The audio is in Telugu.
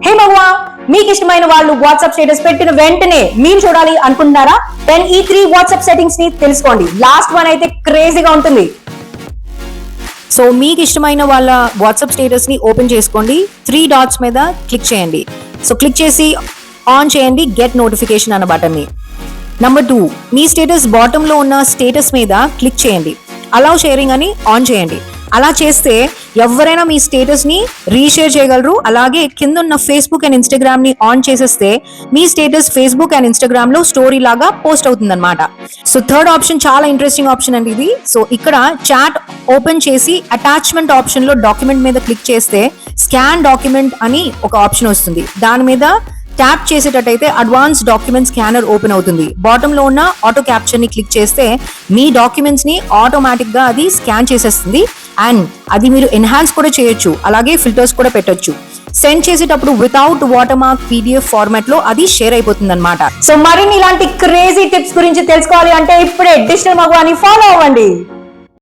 హే మగువా, మీకు ఇష్టమైన వాళ్ళు వాట్సాప్ స్టేటస్ పెట్టిన వెంటనే మీరు చూడాలి అనుకుంటున్నారా? దెన్ ఈ 3 వాట్సాప్ సెట్టింగ్స్ ని తెలుసుకోండి. లాస్ట్ వన్ అయితే క్రేజీగా ఉంటుంది. సో మీకు ఇష్టమైన వాళ్ళ వాట్సాప్ స్టేటస్ ని ఓపెన్ చేసుకోండి. 3 డాట్స్ మీద క్లిక్ చేయండి. సో క్లిక్ చేసి ఆన్ చేయండి గెట్ నోటిఫికేషన్ అన్న బటన్ ని. నంబర్ 2, మీ స్టేటస్ బాటమ్ లో ఉన్న స్టేటస్ మీద క్లిక్ చేయండి. అలౌ షేరింగ్ అని ఆన్ చేయండి. అలా చేస్తే ఎవరైనా మీ స్టేటస్ ని రీషేర్ చేయగలరు. అలాగే కింద ఉన్న ఫేస్బుక్ అండ్ ఇన్స్టాగ్రామ్ ని ఆన్ చేసేస్తే మీ స్టేటస్ ఫేస్బుక్ అండ్ ఇన్స్టాగ్రామ్ లో స్టోరీ లాగా పోస్ట్ అవుతుంది అనమాట. సో థర్డ్ ఆప్షన్ చాలా ఇంట్రెస్టింగ్ ఆప్షన్ అండి ఇది. సో ఇక్కడ చాట్ ఓపెన్ చేసి అటాచ్మెంట్ ఆప్షన్ లో డాక్యుమెంట్ మీద క్లిక్ చేస్తే స్కాన్ డాక్యుమెంట్ అని ఒక ఆప్షన్ వస్తుంది. దాని మీద ట్యాప్ చేసేటట్టయితే అడ్వాన్స్ డాక్యుమెంట్ స్కానర్ ఓపెన్ అవుతుంది. బాటమ్ లో ఉన్న ఆటో క్యాప్చర్ ని క్లిక్ చేస్తే మీ డాక్యుమెంట్స్ ని ఆటోమేటిక్ గా అది స్కాన్ చేసేస్తుంది. అండ్ అది మీరు ఎన్హాన్స్ కూడా చేయొచ్చు, అలాగే ఫిల్టర్స్ కూడా పెట్టొచ్చు. సెండ్ చేసేటప్పుడు without water mark PDF format లో అది షేర్ అయిపోతుంది అనమాట. సో మరిన్ని ఇలాంటి క్రేజీ టిప్స్ గురించి తెలుసుకోవాలి అంటే ఇప్పుడే డిజిటల్ మగువాని ఫాలో అవ్వండి.